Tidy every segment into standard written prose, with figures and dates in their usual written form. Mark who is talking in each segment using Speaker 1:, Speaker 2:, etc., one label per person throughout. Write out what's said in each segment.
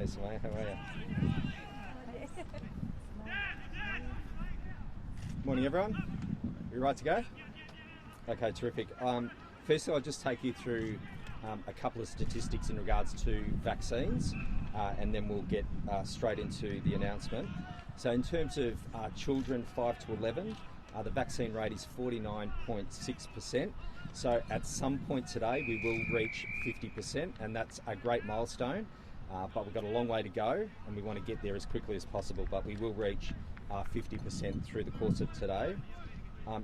Speaker 1: Samaya, how are you? Morning, everyone. You right to go? Okay, terrific. Firstly, I'll just take you through a couple of statistics in regards to vaccines, and then we'll get straight into the announcement. So in terms of children 5 to 11, the vaccine rate is 49.6%. So at some point today, we will reach 50%, and that's a great milestone. But we've got a long way to go, and we want to get there as quickly as possible, but we will reach 50% through the course of today.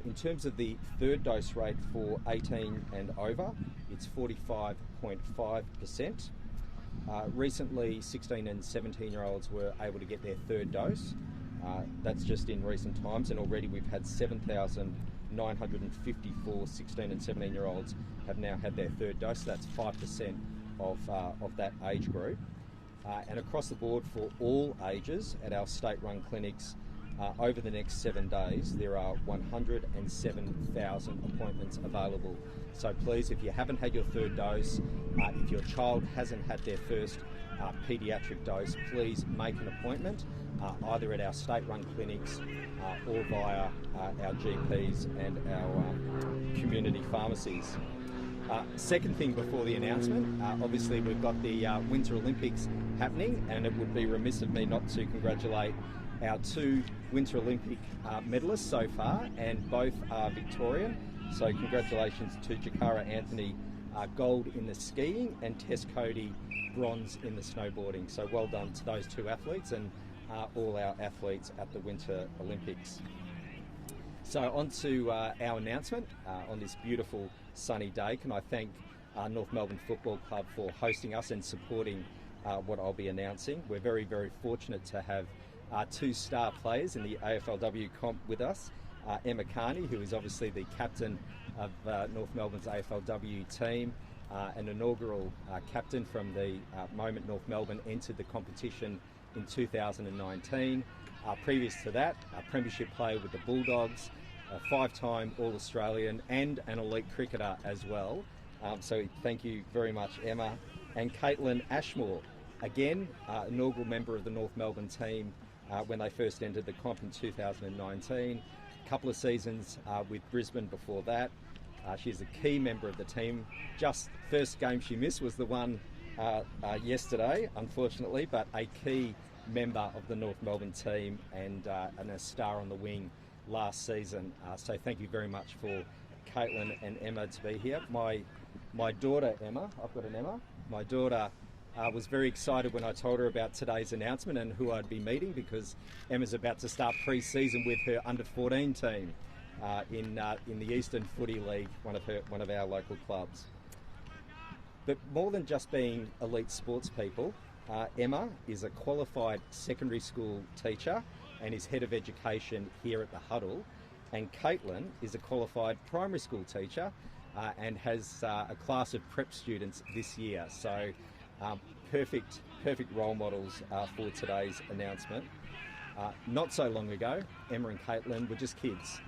Speaker 1: In terms of the third dose rate for 18 and over, it's 45.5%. Recently, 16 and 17-year-olds were able to get their third dose. That's just in recent times, and already we've had 7,954 16 and 17-year-olds have now had their third dose. That's 5% of that age group. And across the board for all ages at our state-run clinics, over the next 7 days, there are 107,000 appointments available. So please, if you haven't had your third dose, if your child hasn't had their first paediatric dose, please make an appointment, either at our state-run clinics or via our GPs and our community pharmacies. Second thing before the announcement, obviously we've got the Winter Olympics happening, and it would be remiss of me not to congratulate our 2 Winter Olympic medalists so far, and both are Victorian. So congratulations to Jakara Anthony, gold in the skiing, and Tess Cody, bronze in the snowboarding. So well done to those 2 athletes and all our athletes at the Winter Olympics. So on to our announcement on this beautiful sunny day. Can I thank North Melbourne Football Club for hosting us and supporting what I'll be announcing. We're very, very fortunate to have 2 star players in the AFLW comp with us. Emma Carney, who is obviously the captain of North Melbourne's AFLW team, an inaugural captain from the moment North Melbourne entered the competition in 2019. Previous to that, a premiership player with the Bulldogs, a 5-time All-Australian and an elite cricketer as well. So thank you very much, Emma. And Caitlin Ashmore, again, inaugural member of the North Melbourne team when they first entered the comp in 2019. A couple of seasons with Brisbane before that. She's a key member of the team. Just first game she missed was the one yesterday, unfortunately, but a key member of the North Melbourne team and a star on the wing last season. So thank you very much for Caitlin and Emma to be here. My daughter Emma, I've got an Emma, my daughter was very excited when I told her about today's announcement and who I'd be meeting, because Emma's about to start pre-season with her under-14 team in the Eastern Footy League, one of our local clubs. But more than just being elite sports people, Emma is a qualified secondary school teacher and is head of education here at the Huddle, and Caitlin is a qualified primary school teacher and has a class of prep students this year. So perfect role models for today's announcement. Not so long ago, Emma and Caitlin were just kids,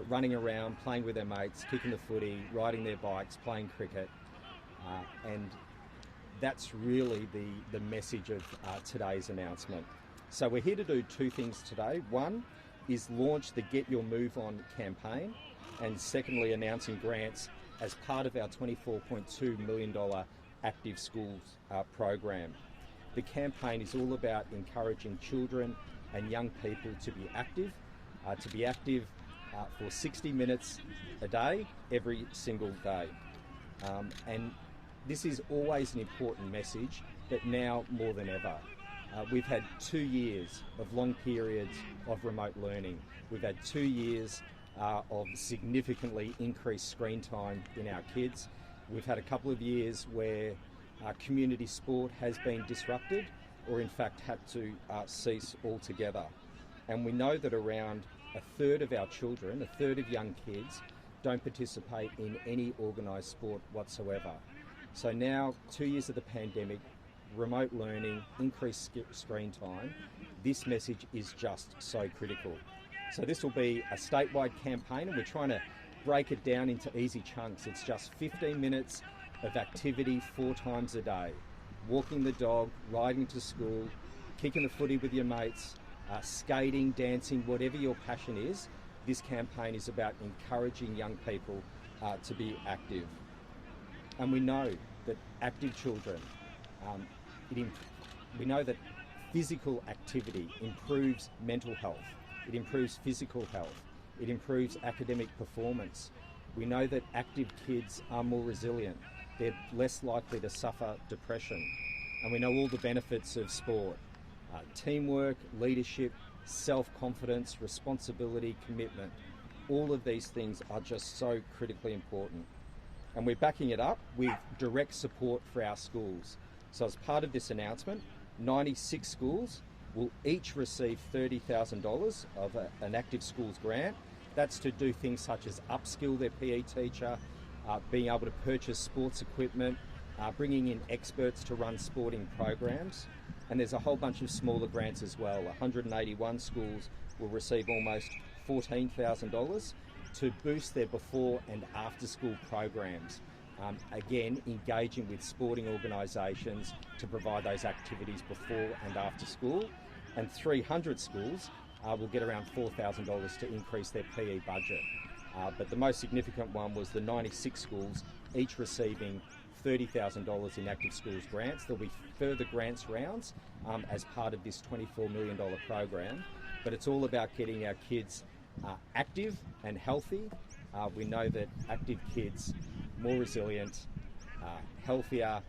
Speaker 1: running around, playing with their mates, kicking the footy, riding their bikes, playing cricket, and that's really the message of today's announcement. So we're here to do 2 things today. One is launch the Get Your Move On campaign, and secondly, announcing grants as part of our $24.2 million Active Schools program. The campaign is all about encouraging children and young people to be active for 60 minutes a day, every single day. And this is always an important message, but now more than ever. We've had 2 years of long periods of remote learning. We've had 2 years of significantly increased screen time in our kids. We've had a couple of years where community sport has been disrupted, or in fact had to cease altogether. And we know that around a third of our children, a third of young kids, don't participate in any organised sport whatsoever. So now, 2 years of the pandemic, remote learning, increased screen time, this message is just so critical. So this will be a statewide campaign, and we're trying to break it down into easy chunks. It's just 15 minutes of activity 4 times a day. walking the dog, riding to school, kicking the footy with your mates, skating, dancing, whatever your passion is, this campaign is about encouraging young people to be active. And we know that active children, we know that physical activity improves mental health, it improves physical health, it improves academic performance. We know that active kids are more resilient, they're less likely to suffer depression, and we know all the benefits of sport. Teamwork, leadership, self-confidence, responsibility, commitment, all of these things are just so critically important. And we're backing it up with direct support for our schools. So as part of this announcement, 96 schools will each receive $30,000 of an Active Schools grant. That's to do things such as upskill their PE teacher, being able to purchase sports equipment, bringing in experts to run sporting programs. And there's a whole bunch of smaller grants as well. 181 schools will receive almost $14,000 to boost their before and after school programs. Again, engaging with sporting organisations to provide those activities before and after school. And 300 schools will get around $4,000 to increase their PE budget. But the most significant one was the 96 schools, each receiving $30,000 in Active Schools grants. There'll be further grants rounds as part of this $24 million program. But it's all about getting our kids active and healthy. We know that active kids more resilient, healthier,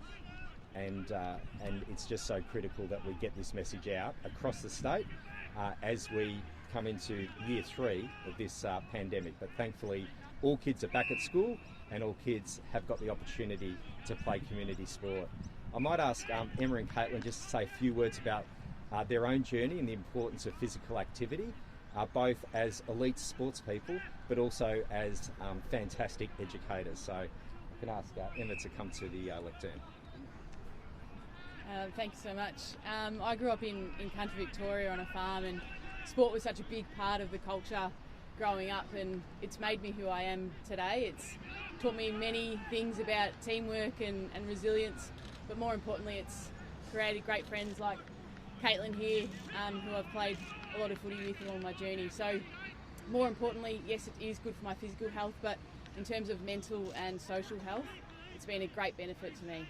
Speaker 1: and it's just so critical that we get this message out across the state as we come into year 3 of this pandemic. But thankfully, all kids are back at school and all kids have got the opportunity to play community sport. I might ask Emma and Caitlin just to say a few words about their own journey and the importance of physical activity, both as elite sports people, but also as fantastic educators. So I can ask Emma to come to the lectern.
Speaker 2: Thank you so much. I grew up in country Victoria on a farm, and sport was such a big part of the culture growing up, and it's made me who I am today. It's taught me many things about teamwork and resilience, but more importantly it's created great friends like Caitlin here, who I've played a lot of footy with along my journey. So more importantly, yes, it is good for my physical health, but in terms of mental and social health, it's been a great benefit to me.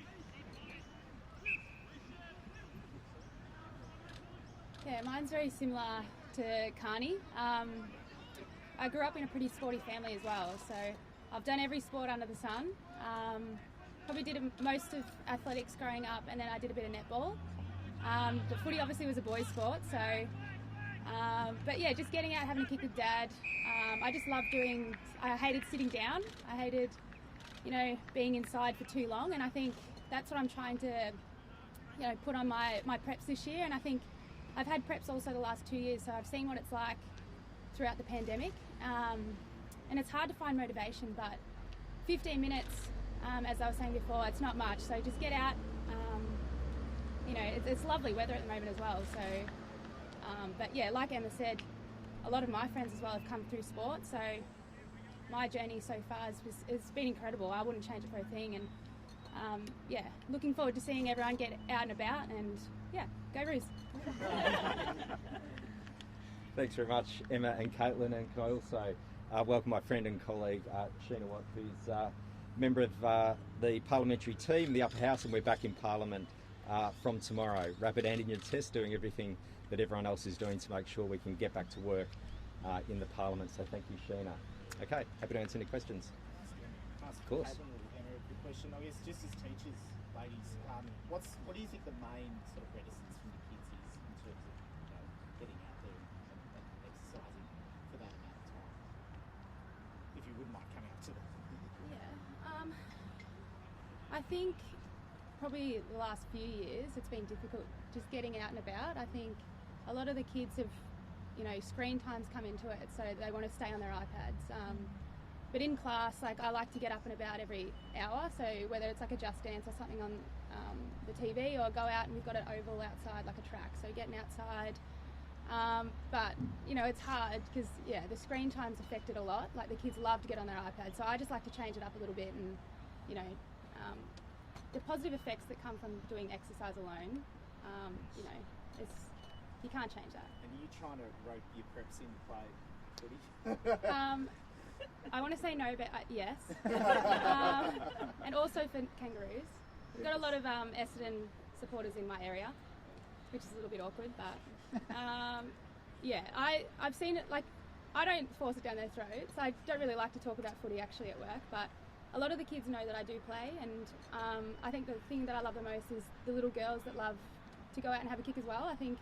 Speaker 3: Yeah, mine's very similar to Carney. I grew up in a pretty sporty family as well, so I've done every sport under the sun. Probably did most of athletics growing up, and then I did a bit of netball. But footy obviously was a boys' sport, so but yeah, just getting out, having a kick with Dad. I just loved I hated sitting down. I hated, being inside for too long, and I think that's what I'm trying to, put on my preps this year. And I think I've had preps also the last 2 years, so I've seen what it's like throughout the pandemic. And it's hard to find motivation, but 15 minutes, as I was saying before, it's not much. So just get out. It's lovely weather at the moment as well. So, but yeah, like Emma said, a lot of my friends as well have come through sport. So my journey so far has been incredible. I wouldn't change it for a thing. And yeah, looking forward to seeing everyone get out and about, and yeah, go Roos.
Speaker 1: Thanks very much, Emma and Caitlin, and can I also welcome my friend and colleague Sheena Watt, who's a member of the parliamentary team, the Upper House, and we're back in Parliament from tomorrow. Rapid antigen test, doing everything that everyone else is doing to make sure we can get back to work in the Parliament. So thank you, Sheena. Okay, happy to answer any questions.
Speaker 4: Of
Speaker 1: course.
Speaker 4: Emma, a quick question. I guess just as teachers, ladies, what do you think the main sort of reticence from the kids is in terms of getting out there and exercising for that amount of time? If you wouldn't mind coming up to that.
Speaker 3: Yeah. I think probably the last few years it's been difficult just getting out and about. I think a lot of the kids have, screen time's come into it, so they want to stay on their iPads. But in class, I like to get up and about every hour, so whether it's like a Just Dance or something on the TV, or go out and we've got an oval outside, like a track, so getting outside. But, it's hard because, the screen time's affected a lot. Like, the kids love to get on their iPad, so I just like to change it up a little bit and, the positive effects that come from doing exercise alone, you know, you can't change that.
Speaker 4: And are you trying to rope your preps in to play footy?
Speaker 3: I want to say no, but yes. And also for kangaroos. We've got a lot of Essendon supporters in my area, which is a little bit awkward, but yeah, I've seen it. Like, I don't force it down their throats. I don't really like to talk about footy actually at work, but a lot of the kids know that I do play, and I think the thing that I love the most is the little girls that love to go out and have a kick as well. I think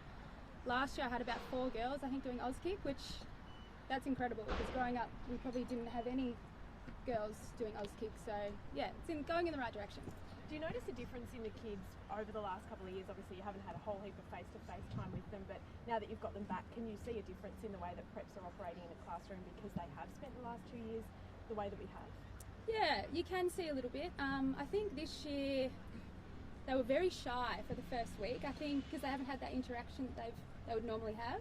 Speaker 3: last year I had about 4 girls, I think, doing Auskick, which that's incredible, because growing up we probably didn't have any girls doing Auskick, so yeah, it's going in the right direction.
Speaker 5: Do you notice a difference in the kids over the last couple of years? Obviously you haven't had a whole heap of face-to-face time with them, but now that you've got them back, can you see a difference in the way that preps are operating in a classroom because they have spent the last 2 years the way that we have? Yeah, you can see a little bit. I think this year they were very shy for the first week, I think, because they haven't had that interaction that they would normally have.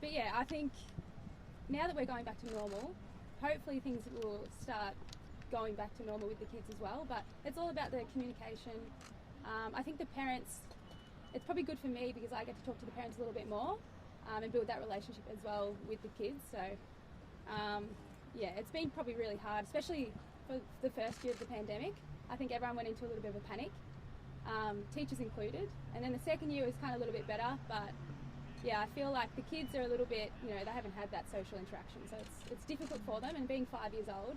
Speaker 5: But yeah, I think now that we're going back to normal, hopefully things will start going back to normal with the kids as well, but it's all about the communication. I think the parents, it's probably good for me because I get to talk to the parents a little bit more and build that relationship as well with the kids. So yeah, it's been probably really hard, especially for the first year of the pandemic. I think everyone went into a little bit of a panic, teachers included, and then the second year was kind of a little bit better, but yeah, I feel like the kids are a little bit, you know, they haven't had that social interaction, so it's difficult for them, and being 5 years old.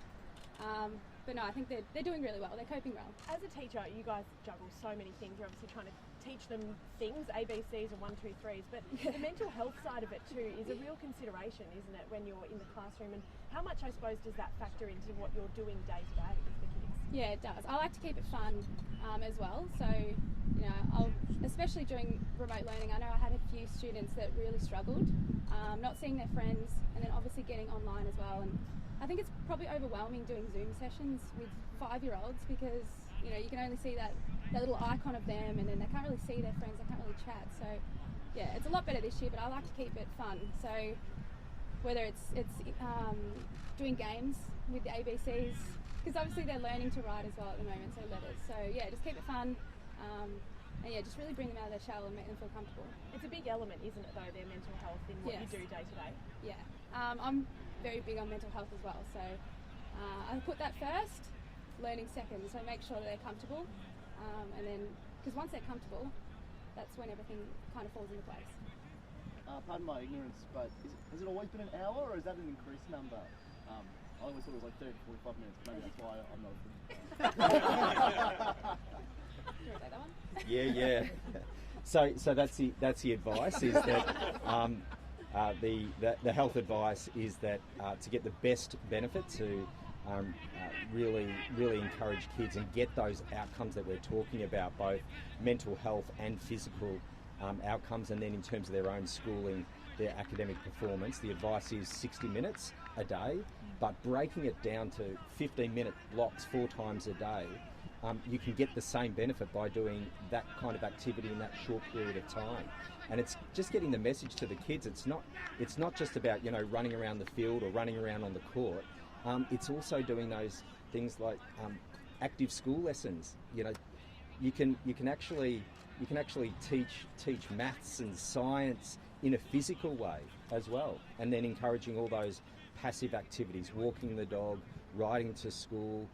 Speaker 5: But no, I think they're doing really well. They're coping well. As a teacher, you guys juggle so many things. You're obviously trying to teach them things, ABCs and 1, 2, 3s, but the mental health side of it too is a real consideration, isn't it, when you're in the classroom? And how much, I suppose, does that factor into what you're doing day to day with the kids? Yeah, it does. I like to keep it fun as well. So, you know, especially during remote learning, I know I had a few students that really struggled, not seeing their friends, and then obviously getting online as well. And I think it's probably overwhelming doing Zoom sessions with 5-year-olds because, you know, you can only see that little icon of them, and then they can't really see their friends, they can't really chat. So yeah, it's a lot better this year, but I like to keep it fun. So whether it's doing games with the ABCs, because obviously they're learning to write as well at the moment, so letters. So yeah, just keep it fun. And yeah, just really bring them out of their shell and make them feel comfortable. It's a big element, isn't it, though, their mental health in what you do day to day? Yeah. I'm very big on mental health as well, so I put that first, learning second, so make sure that they're comfortable, and then, because once they're comfortable, that's when everything kind of falls into place.
Speaker 6: Pardon my ignorance, but has it always been an hour, or is that an increased number? I always thought it was like 30 to 45 minutes, maybe that's why I'm not
Speaker 3: Do you want to take that one?
Speaker 1: Yeah. So that's the advice, is that the health advice is that to get the best benefit, to really encourage kids and get those outcomes that we're talking about, both mental health and physical outcomes, and then in terms of their own schooling, their academic performance, the advice is 60 minutes a day, but breaking it down to 15-minute blocks 4 times a day. You can get the same benefit by doing that kind of activity in that short period of time. And it's just getting the message to the kids. It's not just about, you know, running around the field or running around on the court. It's also doing those things like active school lessons. You know, you can actually teach maths and science in a physical way as well, and then encouraging all those passive activities, walking the dog, riding to school,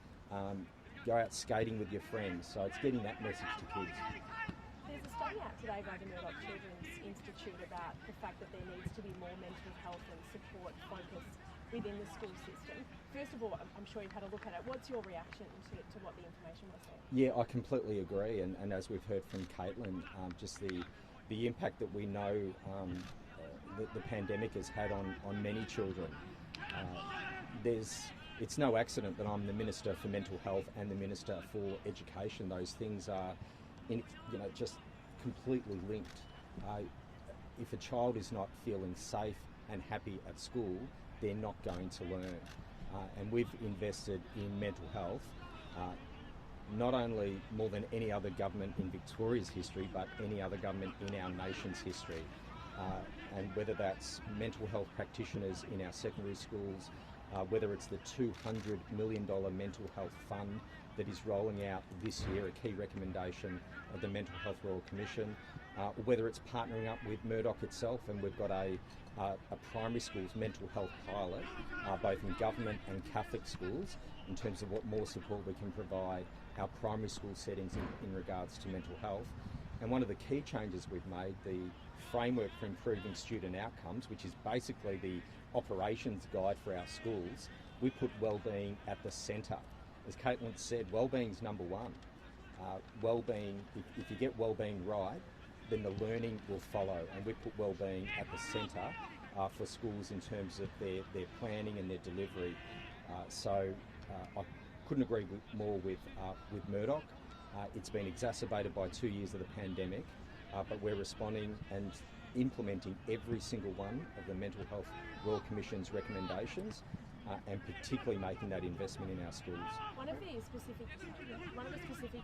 Speaker 1: go out skating with your friends. So it's getting that message to kids.
Speaker 5: There's a study out today by the Murdoch Children's Institute about the fact that there needs to be more mental health and support focus within the school system. First of all, I'm sure you've had a look at it. What's your reaction to what the information was there?
Speaker 1: Yeah, I completely agree, and as we've heard from Caitlin, just the impact that we know that the pandemic has had on many children. It's no accident that I'm the Minister for Mental Health and the Minister for Education. Those things are, just completely linked. If a child is not feeling safe and happy at school, they're not going to learn. And we've invested in mental health, not only more than any other government in Victoria's history, but any other government in our nation's history. And whether that's mental health practitioners in our secondary schools, whether it's the $200 million mental health fund that is rolling out this year, a key recommendation of the Mental Health Royal Commission, whether it's partnering up with Murdoch itself, and we've got a primary schools mental health pilot, both in government and Catholic schools, in terms of what more support we can provide our primary school settings in regards to mental health. And one of the key changes we've made, the framework for improving student outcomes, which is basically the operations guide for our schools, we put wellbeing at the centre. As Caitlin said, wellbeing's number one. Wellbeing, if you get wellbeing right, then the learning will follow, and we put wellbeing at the centre for schools in terms of their planning and their delivery. So I couldn't agree more with Murdoch. It's been exacerbated by 2 years of the pandemic, but we're responding and implementing every single one of the Mental Health Royal Commission's recommendations, and particularly making that investment in our schools.
Speaker 7: One of the specific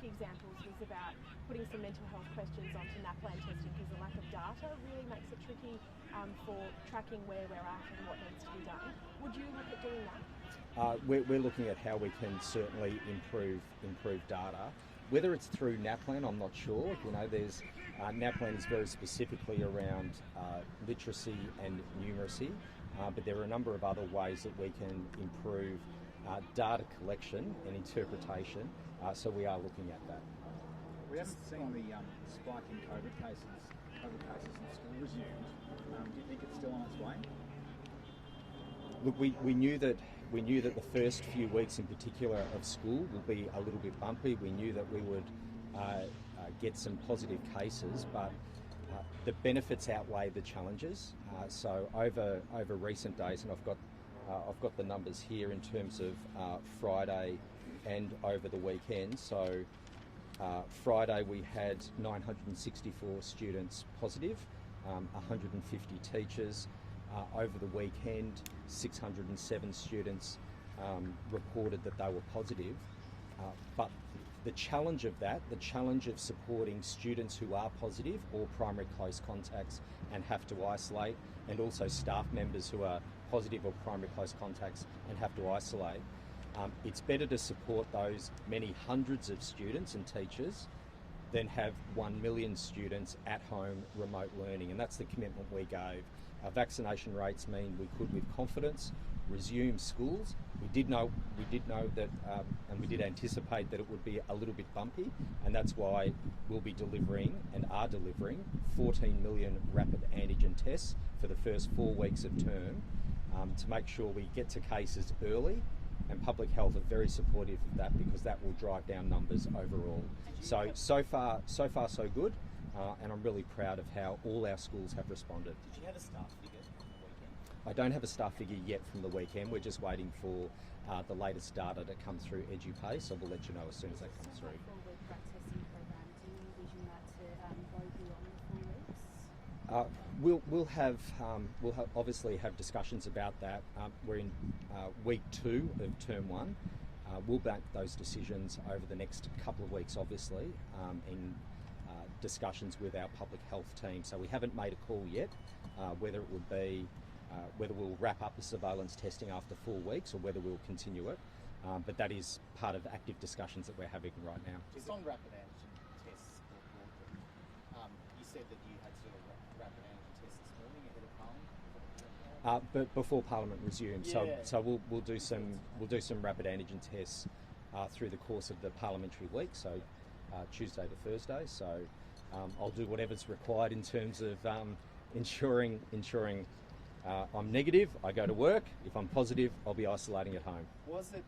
Speaker 7: examples was about putting some mental health questions onto NAPLAN testing, because the lack of data really makes it tricky for tracking where we're at and what needs to be done. Would you look at doing that?
Speaker 1: We're looking at how we can certainly improve data. Whether it's through NAPLAN, I'm not sure. You know, there's NAPLAN is very specifically around literacy and numeracy, but there are a number of other ways that we can improve data collection and interpretation. So we are looking at that.
Speaker 8: We haven't seen the spike in COVID cases in school resumed. Do you think it's still on its way?
Speaker 1: Look, we knew that the first few weeks in particular of school will be a little bit bumpy. We knew that we would get some positive cases, but the benefits outweigh the challenges. So over recent days, and I've got the numbers here in terms of Friday and over the weekend. So Friday we had 964 students positive, 150 teachers. Over the weekend, 607 students reported that they were positive. But the challenge of supporting students who are positive or primary close contacts and have to isolate, and also staff members who are positive or primary close contacts and have to isolate, it's better to support those many hundreds of students and teachers than have 1 million students at home remote learning, and that's the commitment we gave. Our vaccination rates mean we could, with confidence, resume schools. We did know that, and we did anticipate that it would be a little bit bumpy, and that's why we'll be delivering and are delivering 14 million rapid antigen tests for the first 4 weeks of term, to make sure we get to cases early. And public health are very supportive of that, because that will drive down numbers overall. So far so good, and I'm really proud of how all our schools have responded.
Speaker 4: Did you have a staff figure from the weekend?
Speaker 1: I don't have a staff figure yet from the weekend. We're just waiting for the latest data to come through EduPay, so we'll let you know as soon as that comes through. We'll obviously have discussions about that. We're in week 2 of term 1. We'll bank those decisions over the next couple of weeks, obviously, in discussions with our public health team. So we haven't made a call yet, whether it would be whether we'll wrap up the surveillance testing after 4 weeks or whether we'll continue it. But that is part of active discussions that we're having right now.
Speaker 4: Just on rapid antigen tests, you said that you had to do a rapid antigen test this morning ahead of Parliament.
Speaker 1: But before Parliament resumes,
Speaker 4: Yeah.
Speaker 1: so we'll do some rapid antigen tests through the course of the parliamentary week, so Tuesday to Thursday. So I'll do whatever's required in terms of ensuring I'm negative, I go to work. If I'm positive, I'll be isolating at home.
Speaker 4: Was it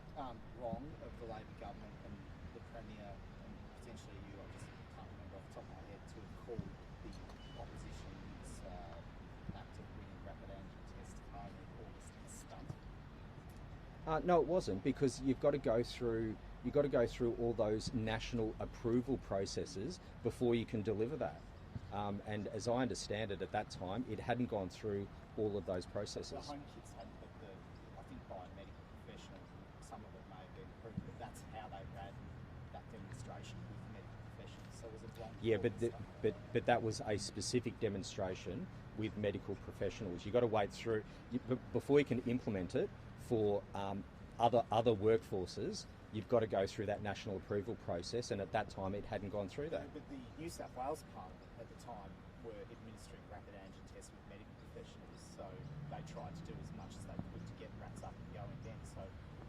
Speaker 4: wrong of the Labor government and the Premier, and potentially you, I just can't remember off the top of my head, to have called the opposition's act of bringing rapid antigen tests to home in August a stunt?
Speaker 1: No, it wasn't, because you've got to go through all those national approval processes before you can deliver that. And as I understand it, at that time, it hadn't gone through all of those processes.
Speaker 4: The home kits hadn't, but I think biomedical professionals, some of it may have been approved, but that's how they ran that demonstration with medical professionals. So was it wrong?
Speaker 1: Yeah, but that was a specific demonstration with medical professionals. You've got to wait through before you can implement it for other workforces. you've got to go through that national approval process, and at that time it hadn't gone through that.
Speaker 4: But the New South Wales Parliament at the time were administering rapid antigen tests with medical professionals, so they tried to do as much as they could to get rats up and going then. So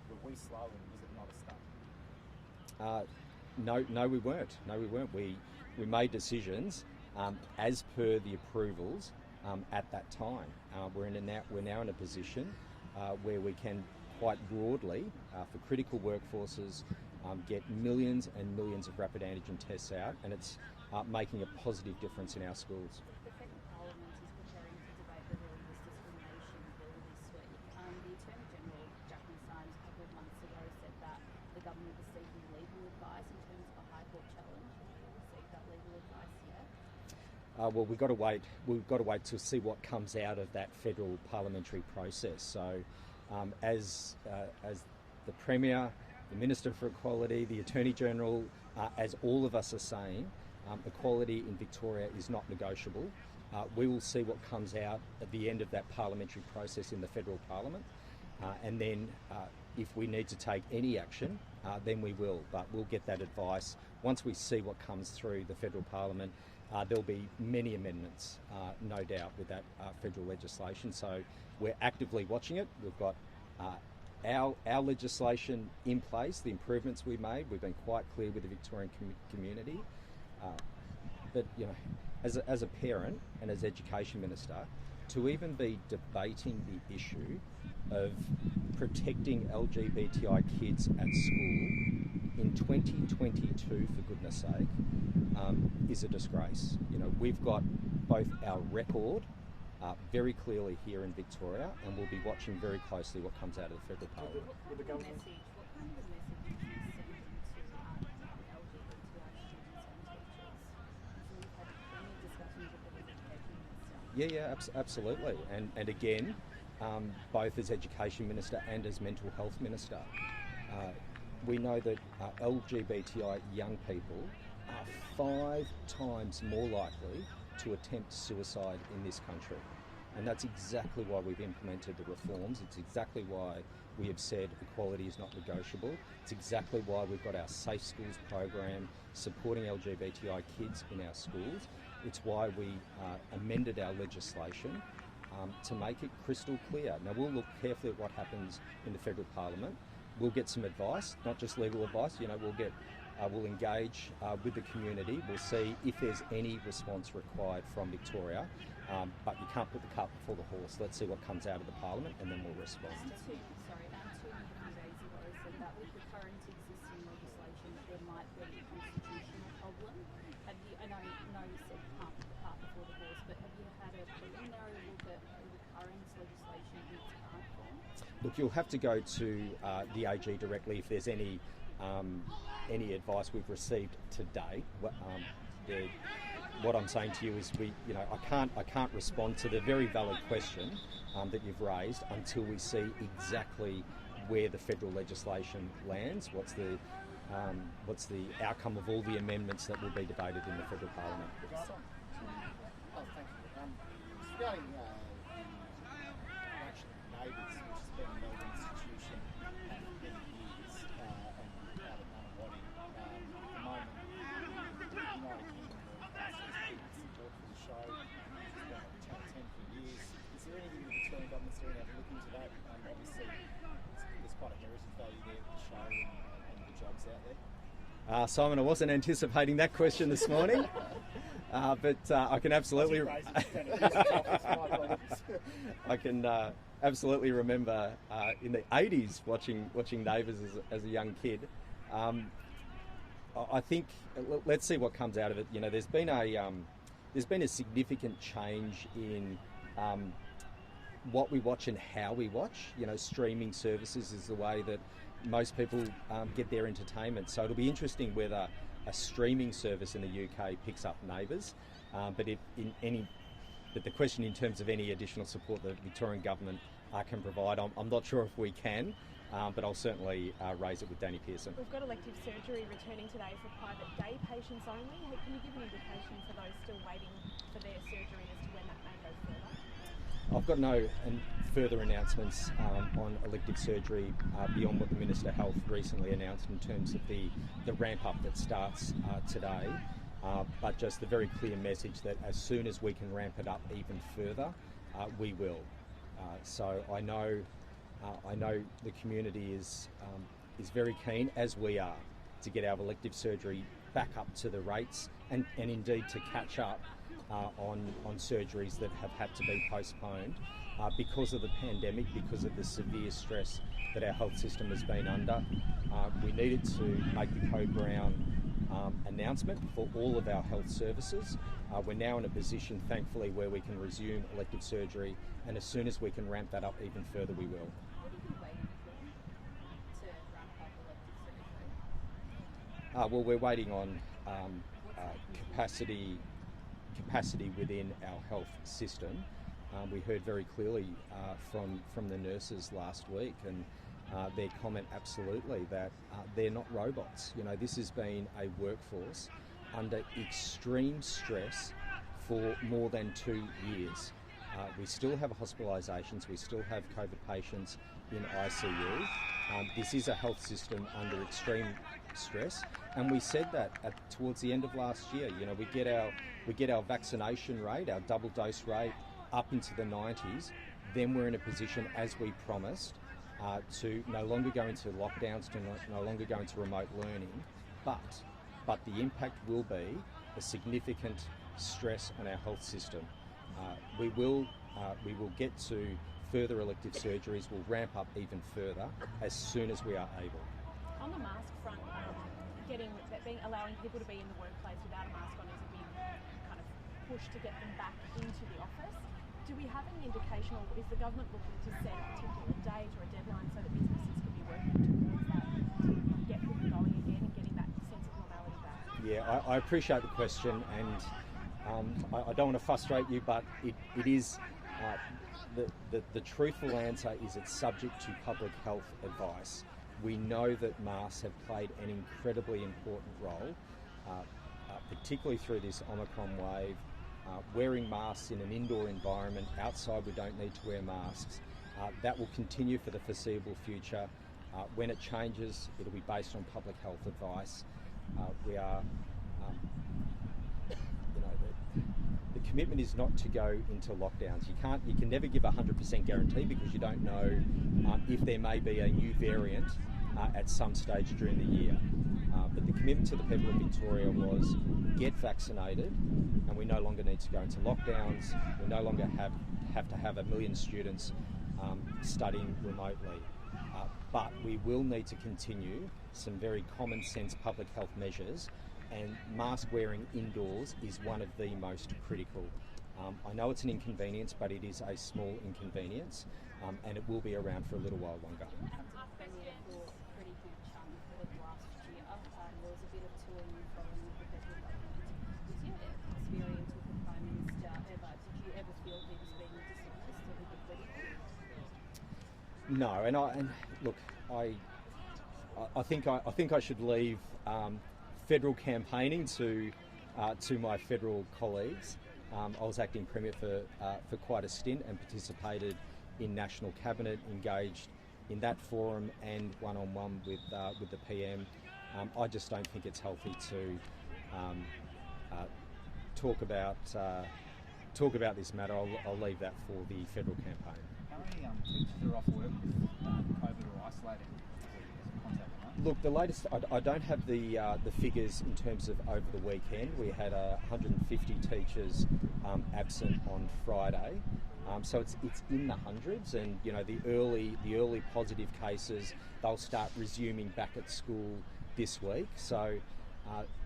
Speaker 4: were we slow, and was it not a stunt?
Speaker 1: No, we weren't. No, we weren't. We made decisions as per the approvals at that time. We're now in a position where we can quite broadly, for critical workforces, get millions and millions of rapid antigen tests out, and it's making a positive difference in our schools.
Speaker 9: The federal parliament is preparing to debate the religious discrimination bill this week. The Attorney General, Jackie Symes, a couple of months ago said that the government was seeking legal advice in terms of a High Court challenge. Have you received that legal advice yet?
Speaker 1: Well, we've got to wait. We've got to wait to see what comes out of that federal parliamentary process. So, as the Premier, the Minister for Equality, the Attorney General, as all of us are saying, equality in Victoria is not negotiable. We will see what comes out at the end of that parliamentary process in the federal parliament, and then if we need to take any action, then we will. But we'll get that advice once we see what comes through the federal parliament. There'll be many amendments, no doubt, with that federal legislation. So we're actively watching it. We've got our legislation in place, the improvements we made. We've been quite clear with the Victorian community. But you know, as a parent and as Education Minister, to even be debating the issue of protecting LGBTI kids at school in 2022, for goodness sake, is a disgrace. You know, we've got both our record very clearly here in Victoria, and we'll be watching very closely what comes out of the federal parliament.
Speaker 9: What kind of a message do you send to LGBTI students and teachers? So we've had plenty of discussions with the Education Minister.
Speaker 1: Yeah, absolutely. And again, both as Education Minister and as Mental Health Minister, we know that LGBTI young people are 5 times more likely to attempt suicide in this country. And that's exactly why we've implemented the reforms. It's exactly why we have said equality is not negotiable. It's exactly why we've got our Safe Schools program supporting LGBTI kids in our schools. It's why we amended our legislation to make it crystal clear. Now, we'll look carefully at what happens in the federal parliament. We'll get some advice, not just legal advice. You know, we'll engage with the community. We'll see if there's any response required from Victoria. But you can't put the cart before the horse. Let's see what comes out of the parliament, and then we'll respond.
Speaker 9: Two days ago said that with the current existing legislation that there might be a constitutional problem. I know you said you can't put the cart before the horse, but have you had a preliminary look at the current legislation in its current form?
Speaker 1: Look, you'll have to go to the AG directly if there's any advice we've received today. What I'm saying to you is I can't respond to the very valid question that you've raised until we see exactly where the federal legislation lands. What's the outcome of all the amendments that will be debated in the federal parliament?
Speaker 4: Oh, thank you. Regarding actually Neighbours, which has been a Melbourne institution for many years and out of Nunawading, at the moment, the United Kingdom broadcasters support for the show, which has been on Channel 10 for years. Is there anything the Victorian Government's doing to look into that? Obviously, there's quite a heritage value there with the show and the jobs out there.
Speaker 1: Simon, I wasn't anticipating that question this morning, but I can absolutely. I can absolutely remember in the 80s watching Neighbours as a young kid. I think let's see what comes out of it. You know, there's been a significant change in what we watch and how we watch. You know, streaming services is the way that most people get their entertainment. So it'll be interesting whether a streaming service in the UK picks up Neighbours. But the question in terms of any additional support the Victorian Government can provide, I'm not sure if we can, but I'll certainly raise it with Danny Pearson.
Speaker 7: We've got elective surgery returning today for private day patients only. Can you give an indication for those still waiting for their surgery as to when that may go further?
Speaker 1: I've got no further announcements on elective surgery beyond what the Minister of Health recently announced in terms of the ramp up that starts today, but just the very clear message that as soon as we can ramp it up even further, we will. So I know the community is very keen, as we are, to get our elective surgery back up to the rates and indeed to catch up on surgeries that have had to be postponed because of the pandemic, because of the severe stress that our health system has been under. We needed to make the Code Brown announcement for all of our health services. We're now in a position, thankfully, where we can resume elective surgery, and as soon as we can ramp that up even further, we will.
Speaker 9: What are you waiting for to ramp up elective surgery?
Speaker 1: Well, we're waiting on capacity within our health system. We heard very clearly from the nurses last week, and their comment absolutely that they're not robots. You know, this has been a workforce under extreme stress for more than 2 years. We still have hospitalisations, we still have COVID patients in ICU. This is a health system under extreme stress, and we said that towards the end of last year. You know, we get our vaccination rate, our double dose rate, up into the 90s. Then we're in a position, as we promised, to no longer go into lockdowns, to no longer go into remote learning, but the impact will be a significant stress on our health system. We will get to further elective surgeries. We'll ramp up even further as soon as we are able.
Speaker 7: On the mask front, allowing people to be in the workplace without a mask on is a big kind of push to get them back into the office. Do we have any indication, or is the government looking to set a particular date or a deadline so that businesses can be working towards that, to get people going again and getting that sense of normality back?
Speaker 1: Yeah, I appreciate the question, and I don't want to frustrate you, but it is the truthful answer is it's subject to public health advice. We know that masks have played an incredibly important role, particularly through this Omicron wave. Wearing masks in an indoor environment, outside we don't need to wear masks. That will continue for the foreseeable future. When it changes, it'll be based on public health advice. We are, the commitment is not to go into lockdowns. You can never give a 100% guarantee because you don't know if there may be a new variant at some stage during the year. But the commitment to the people of Victoria was get vaccinated, and we no longer need to go into lockdowns. We no longer have to have 1 million students studying remotely. But we will need to continue some very common sense public health measures, and mask wearing indoors is one of the most critical. I know it's an inconvenience, but it is a small inconvenience, and it will be around for a little while longer.
Speaker 9: Pretty huge for the last year. There was a bit of toing and froing with the federal government. Was your experience with the Prime Minister ever? Did you ever feel he was being dishonest or hypocritical?
Speaker 1: No, and look, I think I should leave federal campaigning to my federal colleagues. I was acting Premier for quite a stint and participated in National Cabinet, engaged in that forum and one-on-one with the PM. I just don't think it's healthy to talk about this matter. I'll leave that for the federal campaign.
Speaker 8: How many teachers are off work with COVID or isolated as a contact amount?
Speaker 1: Look, the latest, I don't have the figures in terms of over the weekend. We had 150 teachers absent on Friday. So it's in the hundreds, and you know the early positive cases, they'll start resuming back at school this week. So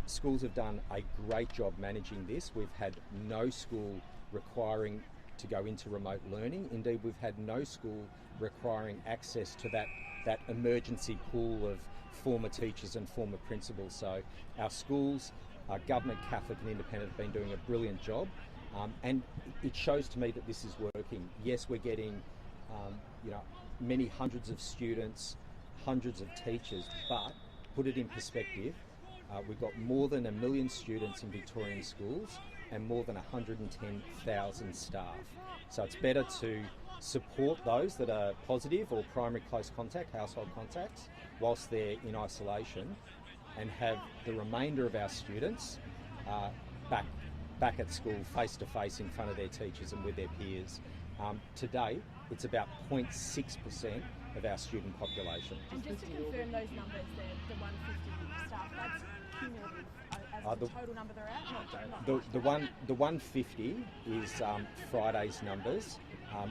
Speaker 1: schools have done a great job managing this. We've had no school requiring to go into remote learning. Indeed, we've had no school requiring access to that emergency pool of former teachers and former principals. So our schools, government, Catholic and independent, have been doing a brilliant job. And it shows to me that this is working. Yes, we're getting many hundreds of students, hundreds of teachers, but put it in perspective, we've got more than 1 million students in Victorian schools. and more than 110,000 staff. So it's better to support those that are positive or primary close contact, household contacts, whilst they're in isolation, and have the remainder of our students back at school face-to-face in front of their teachers and with their peers. To date, it's about 0.6% of our student population.
Speaker 7: And just to confirm those numbers, the 150 staff, that's cumulative as the total number they're at?
Speaker 1: The 150 is Friday's numbers.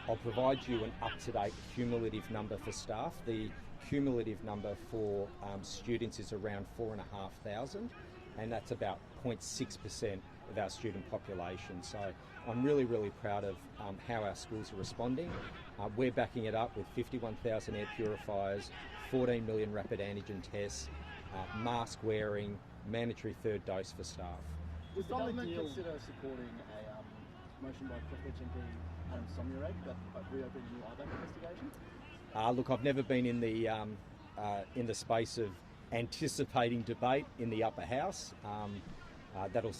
Speaker 1: I'll provide you an up-to-date cumulative number for staff. The cumulative number for students is around 4,500, and that's about 0.6% of our student population. So I'm really, really proud of how our schools are responding. We're backing it up with 51,000 air purifiers, 14 million rapid antigen tests, mask wearing, mandatory third dose for staff.
Speaker 6: Does the government consider supporting a motion by Crossbeach MP Adam Somyureg about reopening the IBAC investigation?
Speaker 1: Look, I've never been in the space of anticipating debate in the upper house. That'll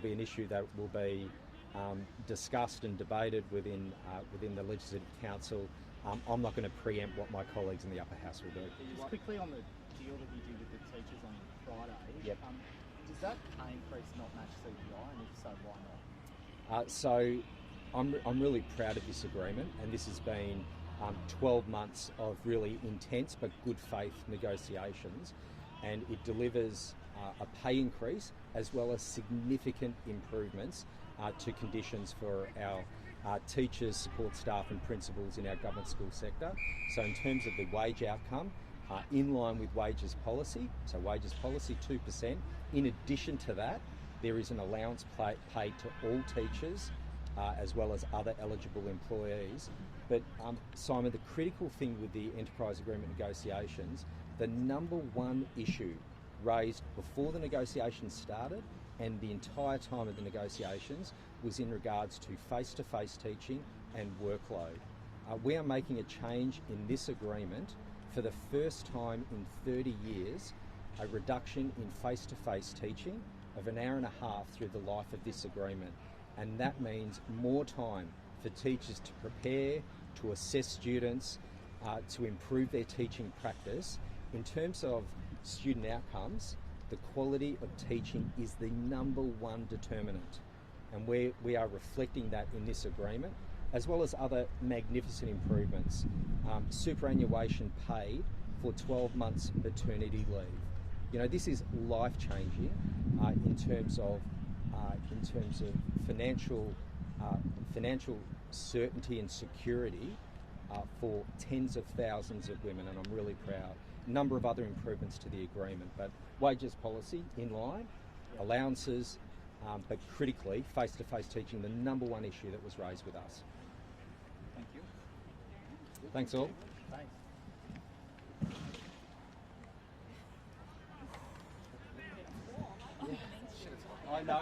Speaker 1: be an issue that will be discussed and debated within the Legislative Council. I'm not going to preempt what my colleagues in the upper house will do.
Speaker 4: Just quickly on the deal that you did with the teachers on Friday.
Speaker 1: Yep.
Speaker 4: Does that pay increase not match CPI, and if so, why not?
Speaker 1: So I'm really proud of this agreement, and this has been 12 months of really intense but good faith negotiations, and it delivers a pay increase as well as significant improvements to conditions for our teachers, support staff and principals in our government school sector. So in terms of the wage outcome, in line with wages policy, so wages policy 2%. In addition to that, there is an allowance paid to all teachers as well as other eligible employees. But Simon, the critical thing with the enterprise agreement negotiations, the number one issue raised before the negotiations started and the entire time of the negotiations was in regards to face-to-face teaching and workload. We are making a change in this agreement for the first time in 30 years, a reduction in face-to-face teaching of an hour and a half through the life of this agreement. And that means more time for teachers to prepare, to assess students, to improve their teaching practice. In terms of student outcomes, the quality of teaching is the number one determinant. And we are reflecting that in this agreement, as well as other magnificent improvements. Superannuation paid for 12 months maternity leave. You know, this is life-changing in terms of financial certainty and security for tens of thousands of women, and I'm really proud. A number of other improvements to the agreement, but wages policy in line, allowances, but critically, face-to-face teaching, the number one issue that was raised with us.
Speaker 8: Thank you.
Speaker 1: Thanks all.
Speaker 4: Thanks.
Speaker 6: I know.